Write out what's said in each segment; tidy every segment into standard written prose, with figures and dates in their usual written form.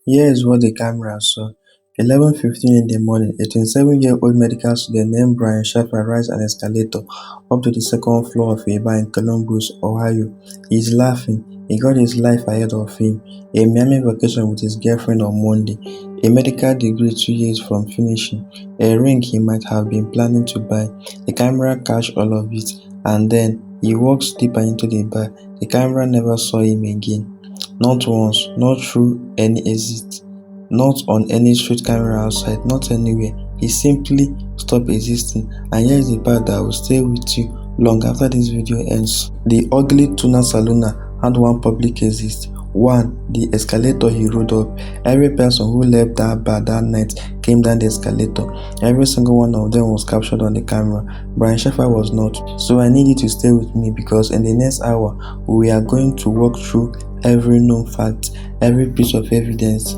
Here is what the camera saw. 11:15 in the morning, a 27-year-old medical student named Brian Shaffer rides an escalator up to the second floor of a bar in Columbus, Ohio. He's laughing. He got his life ahead of him. A Miami vacation with his girlfriend on Monday. A medical degree 2 years from finishing. A ring he might have been planning to buy. The camera catch all of it. And then he walks deeper into the bar. The camera never saw him again. Not once, not through any exit, not on any street camera outside, not anywhere. He simply stopped existing. And here is the part that will stay with you long after this video ends. The ugly tuna saloon had one public exit. One, the escalator he rode up. Every person who left that bar that night came down the escalator. Every single one of them was captured on the camera. Brian Shaffer was not. So I need you to stay with me because in the next hour, we are going to walk through every known fact, every piece of evidence,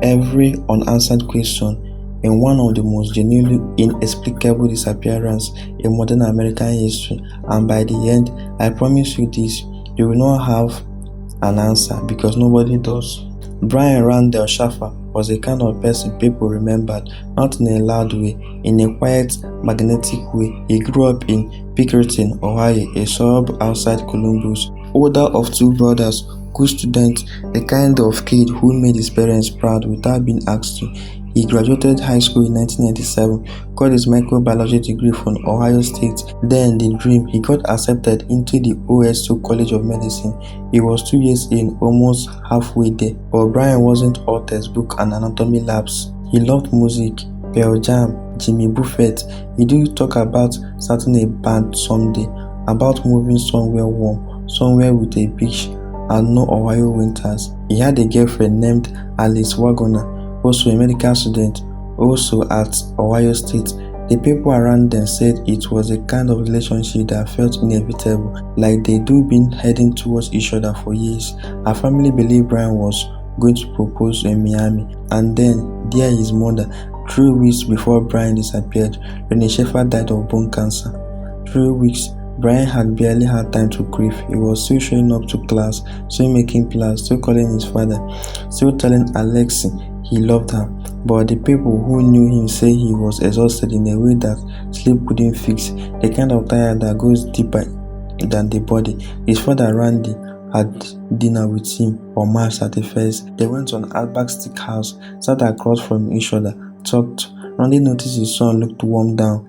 every unanswered question in one of the most genuinely inexplicable disappearances in modern American history. And by the end, I promise you this, you will not have an answer because nobody does. Brian Randall Shaffer was the kind of person people remembered, not in a loud way, in a quiet, magnetic way. He grew up in Pickerington, Ohio, a suburb outside Columbus. Older of two brothers, good student, the kind of kid who made his parents proud without being asked to. He graduated high school in 1997, got his microbiology degree from Ohio State. Then the dream, he got accepted into the OSU College of Medicine. He was 2 years in, almost halfway there. But Brian wasn't all textbook and anatomy labs. He loved music, Pearl Jam, Jimmy Buffett. He did talk about starting a band someday, about moving somewhere warm, somewhere with a beach and no Ohio winters. He had a girlfriend named Alice Wagoner, also a medical student, also at Ohio State. The people around them said it was a kind of relationship that felt inevitable, like they'd been heading towards each other for years. Her family believed Brian was going to propose in Miami, and then there his mother. 3 weeks before Brian disappeared, Renee Shaffer died of bone cancer. 3 weeks. Brian had barely had time to grieve. He was still showing up to class, still making plans, still calling his father, still telling Alexi he loved her. But the people who knew him say he was exhausted in a way that sleep couldn't fix, the kind of tired that goes deeper than the body. His father, Randy, had dinner with him on March 31st. They went on Outback Steakhouse, sat across from each other, talked. Randy noticed his son looked warm down.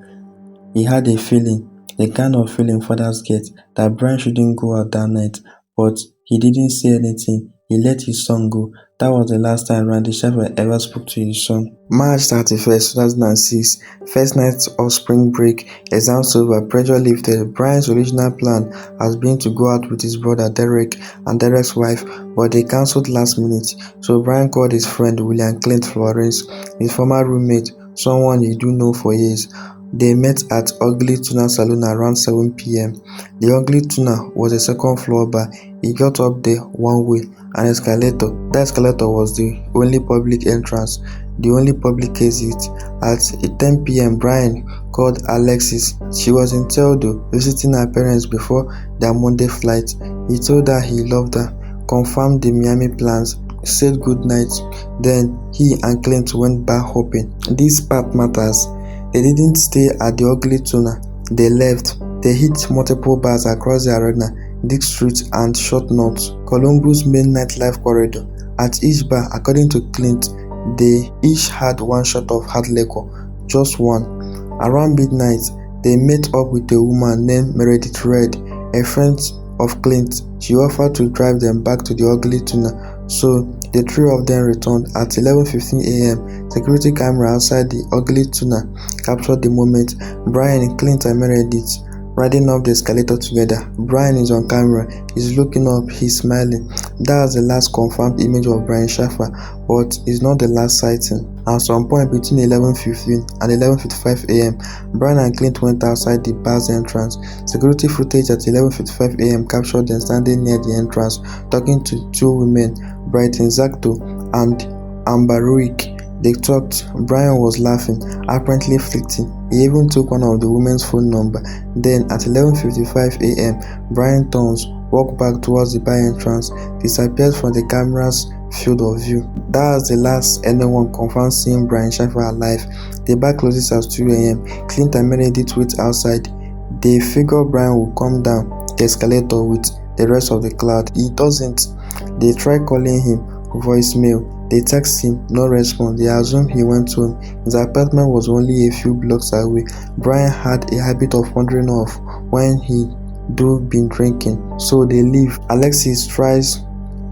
He had a feeling, the kind of feeling fathers get, that Brian shouldn't go out that night, but he didn't say anything. He let his son go. That was the last time Randy Shaffer ever spoke to his son. March 31st, 2006, first night of spring break, exams over, pressure lifted. Brian's original plan has been to go out with his brother Derek and Derek's wife, but they cancelled last minute. So Brian called his friend William Clint Florence, his former roommate, someone he do know for years. They met at Ugly Tuna Saloon around 7 p.m. The Ugly Tuna was a second floor bar. He got up there one way, an escalator. That escalator was the only public entrance, the only public exit. At 10 p.m. Brian called Alexis. She was in Teldo, visiting her parents before their Monday flight. He told her he loved her, confirmed the Miami plans, said good night. Then he and Clint went bar hopping. This part matters. They didn't stay at the Ugly Tuna. They left. They hit multiple bars across the arena, Dick Street and Short North, Columbus' main nightlife corridor. At each bar, according to Clint, they each had one shot of hard liquor, just one. Around midnight, they met up with a woman named Meredith Red, a friend of Clint. She offered to drive them back to the Ugly Tuna. So the three of them returned at 11:15 a.m. Security camera outside the Ugly Tuna captured the moment. Brian, Clint and Meredith riding up the escalator together. Brian is on camera, he's looking up, he's smiling. That's the last confirmed image of Brian Shaffer, but it's not the last sighting. At some point between 11:15 and 11:55 a.m., Brian and Clint went outside the bar's entrance. Security footage at 11:55 a.m. captured them standing near the entrance, talking to two women, Brighton Zacto and Amber Ruick. They talked. Brian was laughing, apparently flirting. He even took one of the women's phone number. Then at 11:55 a.m., Brian turns, walked back towards the bar entrance, disappeared from the cameras field of view. That's the last anyone confirmed seeing Brian Shaffer alive. The bar closes at 2 a.m. Clint and Meredith wait outside. They figure Brian will come down the escalator with the rest of the crowd. He doesn't. They try calling him, voicemail. They text him, no response. They assume he went home. His apartment was only a few blocks away. Brian had a habit of wandering off when he do been drinking, so they leave. Alexis tries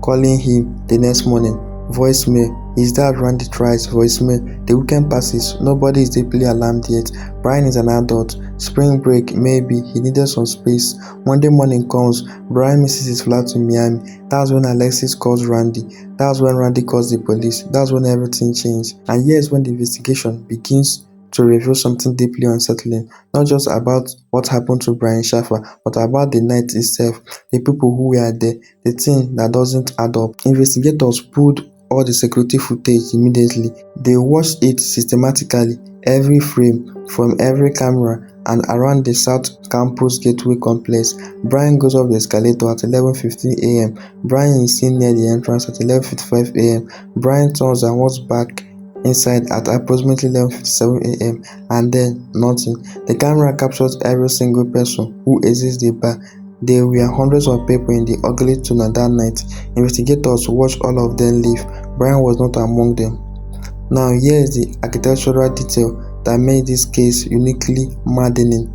calling him the next morning, voicemail. His dad Randy tries, voicemail. The weekend passes, nobody is deeply alarmed yet. Brian is an adult. Spring break, maybe he needed some space. Monday morning comes, Brian misses his flight to Miami. That's when Alexis calls Randy. That's when Randy calls the police. That's when everything changed. And here's when the investigation begins to reveal something deeply unsettling, not just about what happened to Brian Shaffer, but about the night itself, the people who were there, the thing that doesn't add up. Investigators pulled all the security footage immediately. They watched it systematically, every frame, from every camera, and around the South Campus Gateway complex. Brian goes up the escalator at 11:15 a.m. Brian is seen near the entrance at 11:55 a.m. Brian turns and walks back inside at approximately 11:57 a.m. and then nothing. The camera captures every single person who exits the bar. There were hundreds of people in the ugly tuna that night. Investigators watched all of them leave. Brian was not among them. Now here is the architectural detail that made this case uniquely maddening.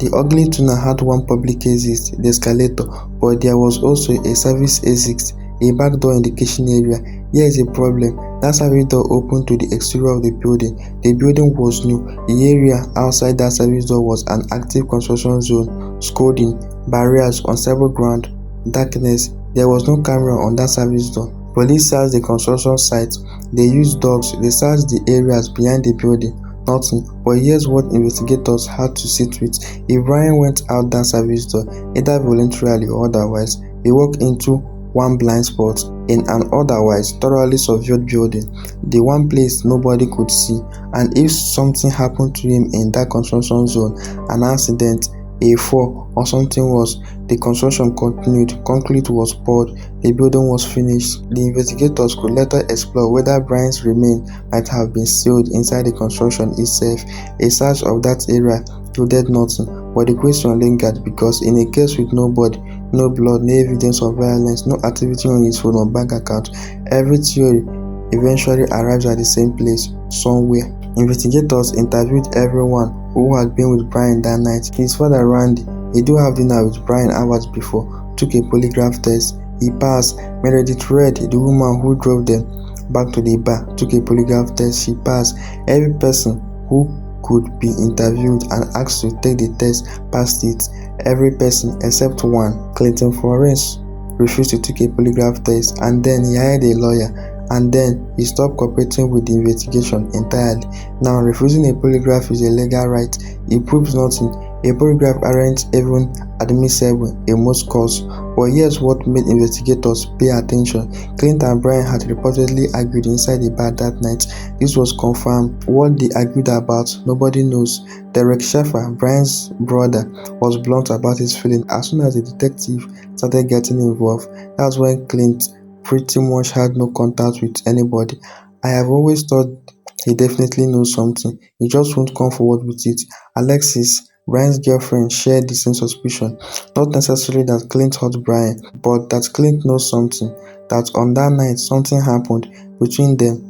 The ugly tuna had one public exit, the escalator, but there was also a service exit, a back door in the kitchen area. Here is the problem. That service door opened to the exterior of the building. The building was new. The area outside that service door was an active construction zone, scaffolding, barriers on several ground, darkness. There was no camera on that service door. Police searched the construction site. They used dogs. They searched the areas behind the building. Nothing. But here's what investigators had to sit with. If Brian went out that service door, either voluntarily or otherwise, he walked into one blind spot in an otherwise thoroughly surveyed building, the one place nobody could see. And if something happened to him in that construction zone, an accident, a fall, or something worse, the construction continued, concrete was poured, the building was finished. The investigators could later explore whether Brian's remains might have been sealed inside the construction itself. A search of that area yielded nothing, but the question lingered because in a case with no body, no blood, no evidence of violence, no activity on his phone or bank account, every theory eventually arrives at the same place, somewhere. Investigators interviewed everyone who had been with Brian that night. His father Randy, he do have dinner with Brian hours before, took a polygraph test. He passed. Meredith Red, the woman who drove them back to the bar, took a polygraph test. She passed. Every person who could be interviewed and asked to take the test passed it. Every person except one, Clinton Florence, refused to take a polygraph test, and then he hired a lawyer, and then he stopped cooperating with the investigation entirely. Now, refusing a polygraph is a legal right. It proves nothing. A polygraph aren't even admissible in most courts. But here's what made investigators pay attention. Clint and Brian had reportedly argued inside the bar that night. This was confirmed. What they argued about, nobody knows. Derek Shaffer, Brian's brother, was blunt about his feelings. As soon as the detective started getting involved, that's when Clint pretty much had no contact with anybody. I have always thought he definitely knows something. He just won't come forward with it. Alexis, Brian's girlfriend, shared the same suspicion. Not necessarily that Clint hurt Brian, but that Clint knows something. That on that night something happened between them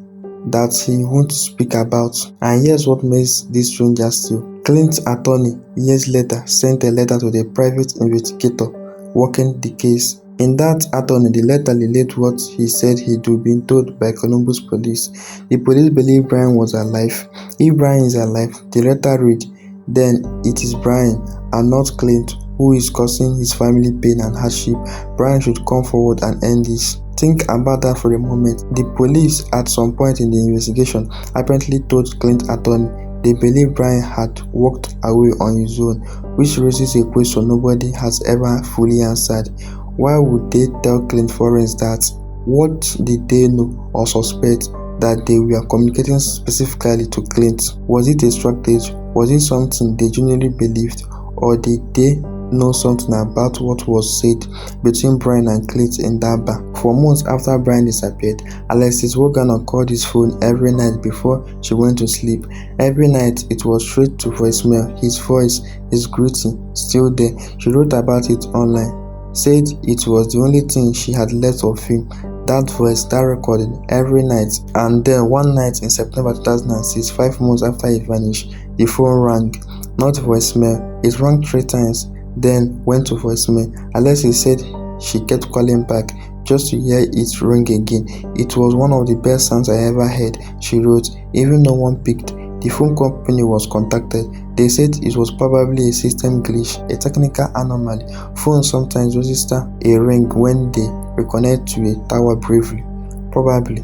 that he won't speak about. And here's what makes this stranger still. Clint's attorney, years later, sent a letter to the private investigator working the case. In that attorney, the letter relayed what he said he'd been told by Columbus police. The police believe Brian was alive. If Brian is alive, the letter read, then it is Brian and not Clint who is causing his family pain and hardship. Brian should come forward and end this. Think about that for a moment. The police at some point in the investigation apparently told Clint's attorney they believe Brian had walked away on his own, which raises a question nobody has ever fully answered. Why would they tell Clint Florence that? What did they know or suspect that they were communicating specifically to Clint? Was it a strategy? Was it something they genuinely believed? Or did they know something about what was said between Brian and Clint in that bar. For months after Brian disappeared, Alexis Woganow called his phone every night before she went to sleep. Every night it was straight to voicemail, his voice, his greeting, still there. She wrote about it online, said it was the only thing she had left of him, that voice, that recording, every night. And then one night in September 2006, 5 months after he vanished, the phone rang. Not voicemail, it rang 3 times, then went to voicemail. Alexis said she kept calling back just to hear it ring again. It was one of the best sounds I ever heard, she wrote. Even no one picked. The phone company was contacted. They said it was probably a system glitch, a technical anomaly. Phones sometimes register a ring when they reconnect to a tower briefly, probably.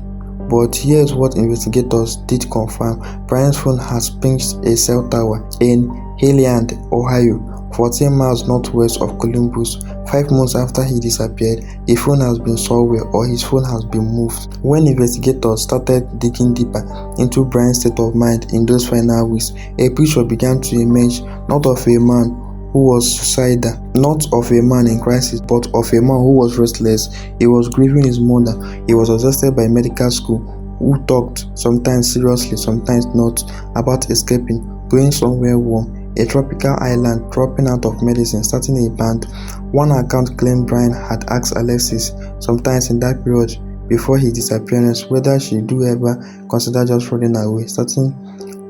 But here's what investigators did confirm. Brian's phone has pinged a cell tower in Highland, Ohio, 14 miles northwest of Columbus. 5 months after he disappeared, a phone has been somewhere or his phone has been moved. When investigators started digging deeper into Brian's state of mind in those final weeks, a picture began to emerge, not of a man who was suicidal, not of a man in crisis, but of a man who was restless. He was grieving his mother. He was exhausted by medical school, who talked, sometimes seriously, sometimes not, about escaping, going somewhere warm, a tropical island, dropping out of medicine, starting a band. One account claimed Brian had asked Alexis, sometimes in that period before his disappearance, whether she do ever consider just running away, starting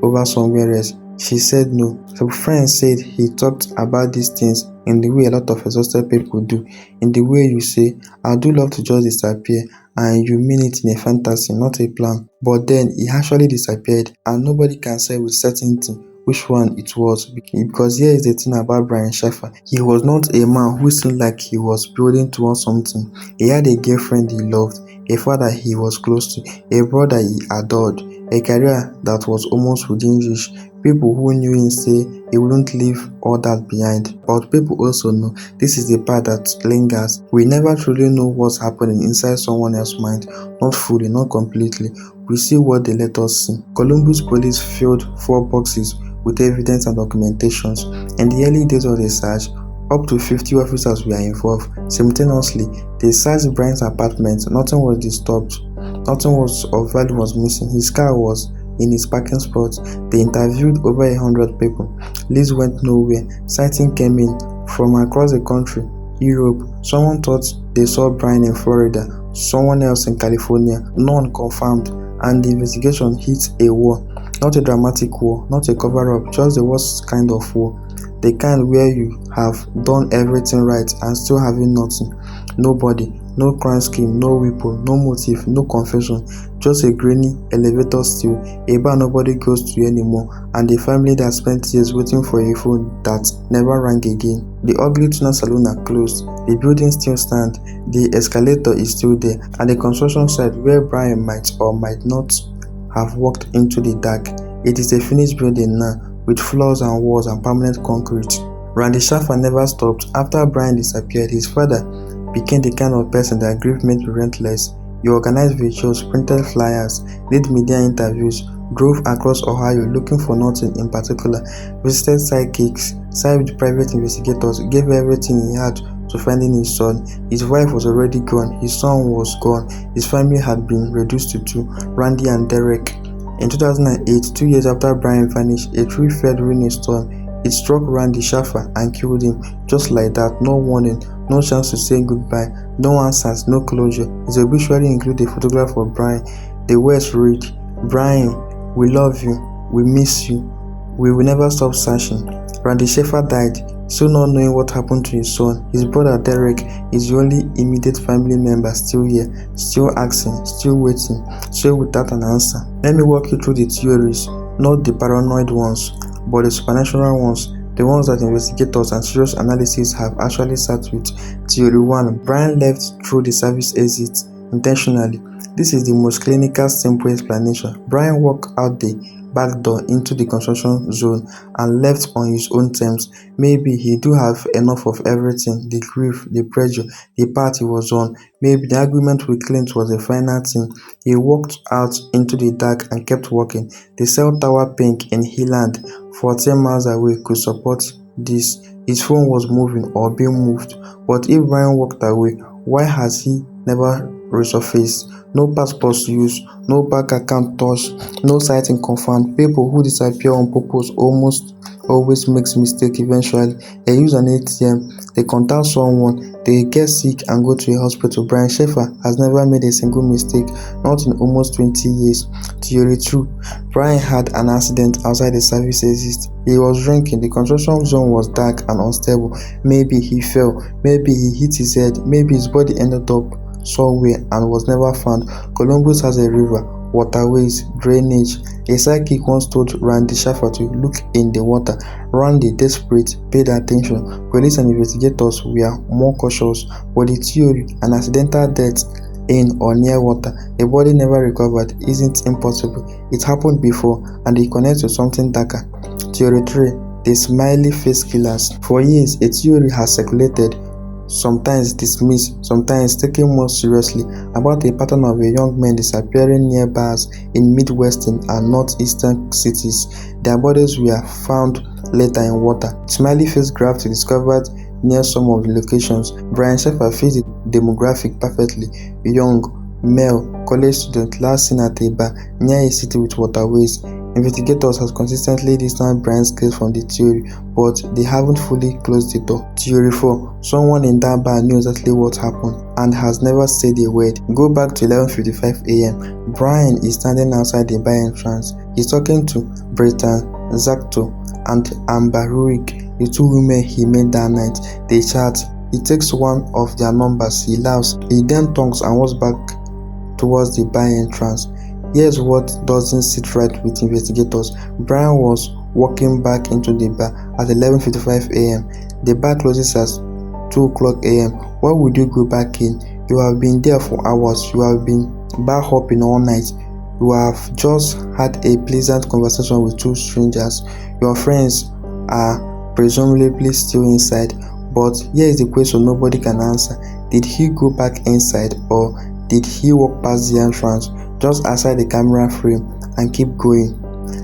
over somewhere else. She said no. Some friends said he talked about these things in the way a lot of exhausted people do, in the way you say, I do love to just disappear, and you mean it in a fantasy, not a plan. But then he actually disappeared, and nobody can say with certainty which one it was, because here is the thing about Brian Shaffer. He was not a man who seemed like he was building towards something. He had a girlfriend he loved, a father he was close to, a brother he adored, a career that was almost within reach. People who knew him say he wouldn't leave all that behind. But people also know this is the part that lingers. We never truly know what's happening inside someone else's mind, not fully, not completely. We see what they let us see. Columbus police filled 4 boxes with evidence and documentations. In the early days of the search, up to 50 officers were involved. Simultaneously, they searched Brian's apartment. Nothing was disturbed. Nothing was of value was missing. His car was in his parking spot. They interviewed over 100 people. Leads went nowhere. Sightings came in from across the country. Europe. Someone thought they saw Brian in Florida. Someone else in California. None confirmed. And the investigation hit a wall. Not a dramatic war, not a cover-up, just the worst kind of war. The kind where you have done everything right and still having nothing. Nobody, no crime scheme, no weapon, no motive, no confession, just a grainy elevator still, a bar nobody goes to anymore, and a family that spent years waiting for a phone that never rang again. The ugly tuna saloon are closed, the building still stands, the escalator is still there, and the construction site where Brian might or might not have walked into the dark. It is a finished building now, with floors and walls and permanent concrete. Randy Shaffer never stopped. After Brian disappeared, his father became the kind of person that grief made relentless. He organized vigils, printed flyers, did media interviews, drove across Ohio looking for nothing in particular, visited sidekicks, side with private investigators, gave everything he had to finding his son. His wife was already gone, his son was gone, his family had been reduced to two, Randy and Derek. In 2008, 2 years after Brian vanished, a tree fell during a storm. It struck Randy Shaffer and killed him, just like that, no warning, no chance to say goodbye, no answers, no closure. His obituary included a photograph of Brian. The words read, Brian, we love you, we miss you, we will never stop searching. Randy Shaffer died, still not knowing what happened to his son. His brother Derek is the only immediate family member still here, still asking, still waiting, still without an answer. Let me walk you through the theories, not the paranoid ones, but the supernatural ones, the ones that investigators and serious analysis have actually sat with. Theory 1. Brian left through the service exit intentionally. This is the most clinical, simple explanation. Brian walked out the back door into the construction zone and left on his own terms. Maybe he do have enough of everything, the grief, the pressure, the part he was on. Maybe the argument with Clint was the final thing. He walked out into the dark and kept walking. The cell tower pink in Highland, 14 miles away, could support this. his phone was moving or being moved. But if Brian walked away, why has he never resurfaced? No passports used, no bank account touched, no sighting confirmed. People who disappear on purpose almost always makes mistake eventually. They use an ATM, they contact someone, they get sick and go to a hospital. Brian Shaffer has never made a single mistake, not in almost 20 years. Theory 2. Brian had an accident outside the service exit. He was drinking, the construction zone was dark and unstable. Maybe he fell, maybe he hit his head, maybe his body ended up somewhere and was never found. Columbus has a river, waterways, drainage. A psychic once told Randy Shaffer to look in the water. Randy, desperate, paid attention. Police and investigators were more cautious, but the theory, an accidental death in or near water, a body never recovered, isn't impossible. It happened before, and it connects to something darker. Theory 3. The smiley face killers. For years, a theory has circulated, sometimes dismissed, sometimes taken more seriously, about a pattern of a young men disappearing near bars in Midwestern and Northeastern cities. Their bodies were found later in water. Smiley face graffiti discovered near some of the locations. Brian Shaffer fits the demographic perfectly. Young, male, college student, last seen at a bar near a city with waterways. Investigators have consistently distanced Brian's case from the theory, but they haven't fully closed the door. Theory 4. Someone in that bar knew exactly what happened and has never said a word. Go back to 11:55 a.m. Brian is standing outside the bar entrance. He's talking to Britain Zacto and Amber Ruick, the two women he met that night. They chat. He takes one of their numbers. He laughs. He then turns and walks back towards the bar entrance. Here's what doesn't sit right with investigators. Brian was walking back into the bar at 11:55 a.m. The bar closes at 2 o'clock a.m. Why would you go back in? You have been there for hours. You have been bar hopping all night. You have just had a pleasant conversation with two strangers. Your friends are presumably still inside. But here is the question nobody can answer. Did he go back inside, or did he walk past the entrance, just outside the camera frame, and keep going?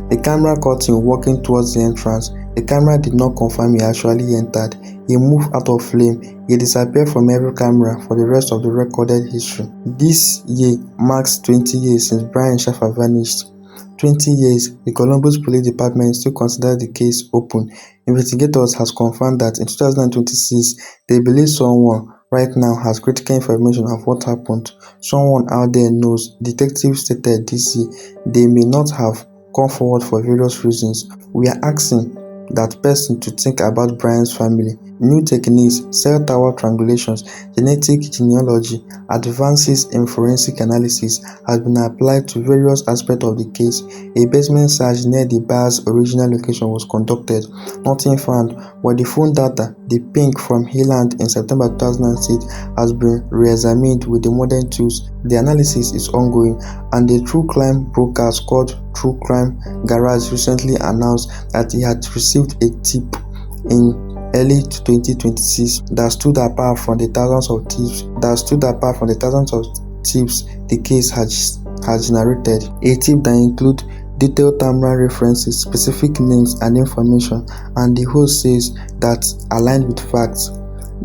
The camera caught him walking towards the entrance. The camera did not confirm he actually entered. He moved out of frame. He disappeared from every camera for the rest of the recorded history. This year marks 20 years since Brian Shaffer vanished. 20 years, the Columbus Police Department still considers the case open. Investigators has confirmed that in 2026, they believe someone right now has critical information of what happened. Someone out there knows. Detectives stated this year they may not have come forward for various reasons. We are asking that person to think about Brian's family. New techniques, cell tower triangulations, genetic genealogy, advances in forensic analysis has been applied to various aspects of the case. A basement search near the bar's original location was conducted. Nothing found, but the phone data, the ping from Healand in September 2006, has been re-examined with the modern tools. The analysis is ongoing, and the true crime broadcast called True Crime Garage recently announced that he had received a tip in early 2026 that stood apart from the thousands of tips the case has generated. A tip that includes detailed timeline references, specific names and information, and the host says that aligned with facts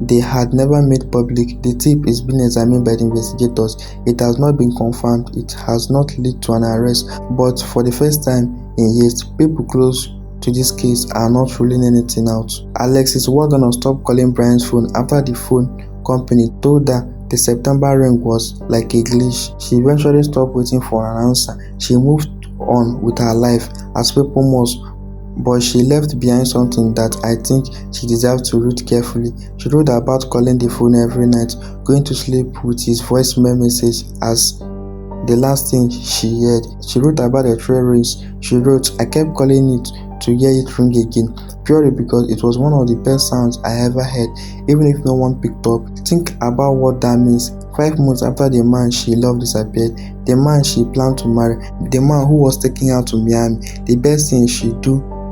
they had never made public. The tip is being examined by the investigators. It has not been confirmed. It has not led to an arrest, but for the first time in years, people close to this case are not ruling anything out. Alexis Wagner stopped calling Brian's phone after the phone company told her the September ring was like a glitch. She eventually stopped waiting for an answer. She moved on with her life as people must, but she left behind something that I think she deserves to read carefully. She wrote about calling the phone every night, going to sleep with his voicemail message as the last thing she heard. She wrote about the trail rings. She wrote, I kept calling it to hear it ring again, purely because it was one of the best sounds I ever heard, even if no one picked up. Think about what that means. 5 months after the man she loved disappeared, the man she planned to marry, the man who was taking her to Miami, the best thing she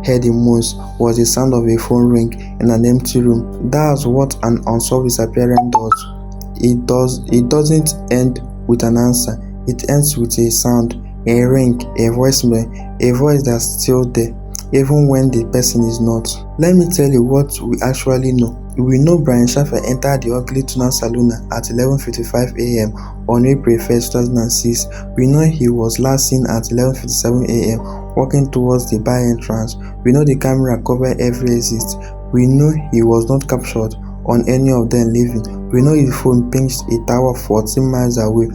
heard the most was the sound of a phone ring in an empty room. That's what an unsolved disappearance does. It doesn't end with an answer. It ends with a sound, a ring, a voicemail, a voice that's still there. even when the person is not. Let me tell you what we actually know. We know Brian Shaffer entered the Ugly Tuna Saloon at 11:55 a.m. on April 1st, 2006. We know he was last seen at 11:57 a.m. walking towards the bar entrance. We know the camera covered every exit. We know he was not captured on any of them leaving. We know his phone pinged a tower 14 miles away.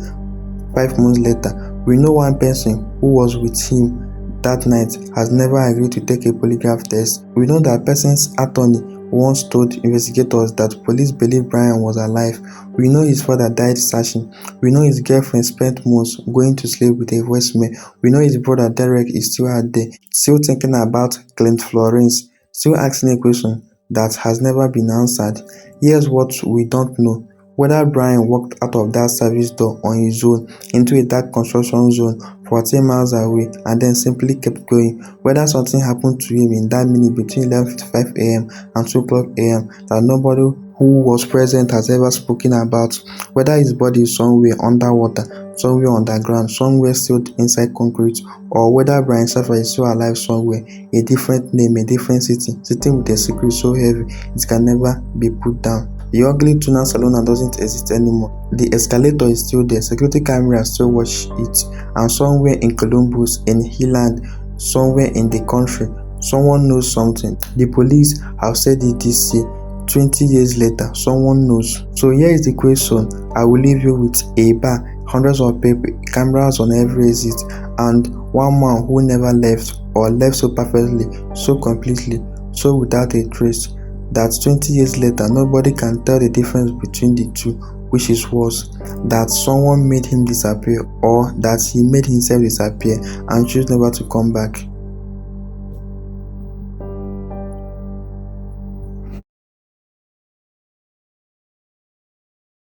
5 months later, we know one person who was with him that night has never agreed to take a polygraph test. We know that person's attorney once told investigators that police believe Brian was alive. We know his father died searching. We know his girlfriend spent months going to sleep with a voicemail. We know his brother Derek is still out there, still thinking about Clint Florence, still asking a question that has never been answered. Here's what we don't know: whether Brian walked out of that service door on his own into a dark construction zone 14 miles away and then simply kept going, whether something happened to him in that minute between 11:55 a.m. and 2 a.m. that nobody who was present has ever spoken about, whether his body is somewhere underwater, somewhere underground, somewhere sealed inside concrete, or whether Brian Shaffer is still alive somewhere, a different name, a different city, sitting with a secret so heavy it can never be put down. The Ugly Tuna Saloon doesn't exist anymore. The escalator is still there, security cameras still watch it, and somewhere in Columbus, in Hilland, somewhere in the country, someone knows something. The police have said it this year. 20 years later, someone knows. So here is the question I will leave you with: a bar, hundreds of people, cameras on every exit, and one man who never left, or left so perfectly, so completely, so without a trace, that 20 years later nobody can tell the difference between the two, which is worse, that someone made him disappear or that he made himself disappear and chose never to come back.